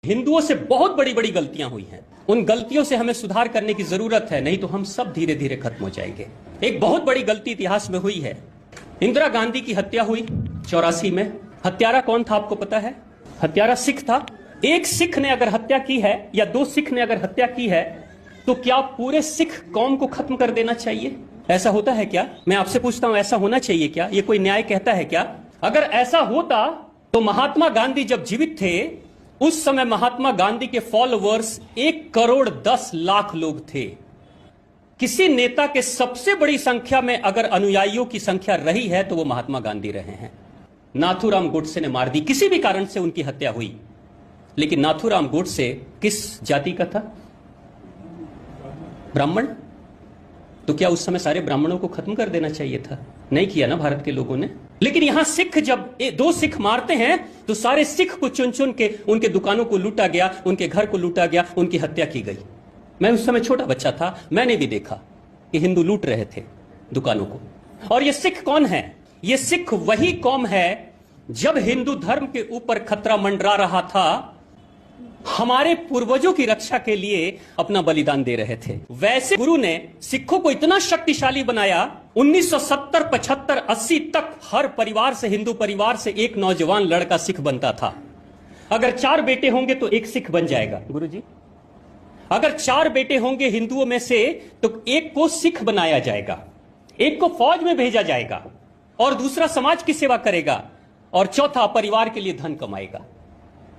हिंदुओं से बहुत बड़ी बड़ी गलतियां हुई हैं। उन गलतियों से हमें सुधार करने की जरूरत है, नहीं तो हम सब धीरे धीरे खत्म हो जाएंगे। एक बहुत बड़ी गलती इतिहास में हुई है। इंदिरा गांधी की हत्या हुई 84 में। हत्यारा कौन था आपको पता है? हत्यारा सिख था। एक सिख ने अगर हत्या की है या दो सिख ने अगर हत्या की है तो क्या पूरे सिख कौम को खत्म कर देना चाहिए? ऐसा होता है क्या? मैं आपसे पूछता हूं, ऐसा होना चाहिए क्या? ये कोई न्याय कहता है क्या? अगर ऐसा होता तो महात्मा गांधी जब जीवित थे उस समय महात्मा गांधी के फॉलोअर्स 1,10,00,000 लोग थे। किसी नेता के सबसे बड़ी संख्या में अगर अनुयायियों की संख्या रही है तो वो महात्मा गांधी रहे हैं। नाथूराम गोडसे ने मार दी, किसी भी कारण से उनकी हत्या हुई। लेकिन नाथूराम गोडसे किस जाति का था? ब्राह्मण। तो क्या उस समय सारे ब्राह्मणों को खत्म कर देना चाहिए था? नहीं किया ना भारत के लोगों ने। लेकिन यहां सिख जब दो सिख मारते हैं तो सारे सिख को चुन चुन के उनके दुकानों को लूटा गया, उनके घर को लूटा गया, उनकी हत्या की गई। मैं उस समय छोटा बच्चा था, मैंने भी देखा कि हिंदू लूट रहे थे दुकानों को। और ये सिख कौन है? ये सिख वही कौम है जब हिंदू धर्म के ऊपर खतरा मंडरा रहा था, हमारे पूर्वजों की रक्षा के लिए अपना बलिदान दे रहे थे। वैसे गुरु ने सिखों को इतना शक्तिशाली बनाया, 1970, 75, 80 तक हर परिवार से, हिंदू परिवार से एक नौजवान लड़का सिख बनता था। अगर 4 बेटे होंगे तो एक सिख बन जाएगा गुरुजी। अगर 4 बेटे होंगे हिंदुओं में से तो एक को सिख बनाया जाएगा, एक को फौज में भेजा जाएगा और दूसरा समाज की सेवा करेगा और चौथा परिवार के लिए धन कमाएगा।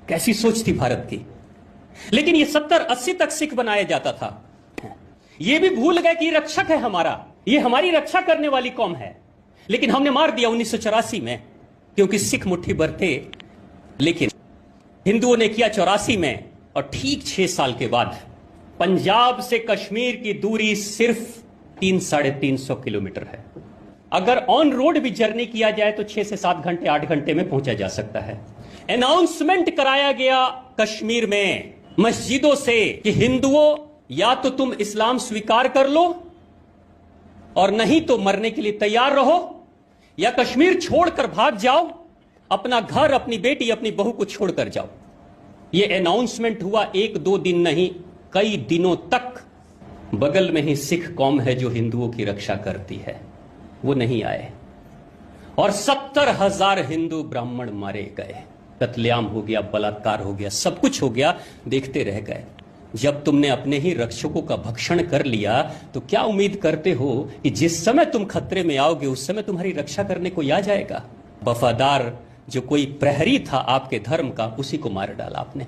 कैसी सोच थी भारत की। लेकिन ये 70-80 तक सिख बनाया जाता था। ये भी भूल गए कि रक्षक है हमारा, ये हमारी रक्षा करने वाली कौम है। लेकिन हमने मार दिया 1984 में, क्योंकि सिख मुट्ठी भर थे। लेकिन हिंदुओं ने किया 84 में, और ठीक 6 साल के बाद पंजाब से कश्मीर की दूरी सिर्फ 300-350 किलोमीटर है। अगर ऑन रोड भी जर्नी किया जाए तो 6 से 7 घंटे, 8 घंटे में पहुंचा जा सकता है। अनाउंसमेंट कराया गया कश्मीर में मस्जिदों से कि हिंदुओं, या तो तुम इस्लाम स्वीकार कर लो और नहीं तो मरने के लिए तैयार रहो, या कश्मीर छोड़कर भाग जाओ, अपना घर, अपनी बेटी, अपनी बहू को छोड़कर जाओ। यह अनाउंसमेंट हुआ 1-2 दिन नहीं, कई दिनों तक। बगल में ही सिख कौम है जो हिंदुओं की रक्षा करती है, वो नहीं आए और 70,000 हिंदू ब्राह्मण मारे गए। कत्लेआम हो गया, बलात्कार हो गया, सब कुछ हो गया, देखते रह गए। जब तुमने अपने ही रक्षकों का भक्षण कर लिया तो क्या उम्मीद करते हो कि जिस समय तुम खतरे में आओगे उस समय तुम्हारी रक्षा करने को आ जाएगा? वफादार जो कोई प्रहरी था आपके धर्म का, उसी को मार डाला आपने।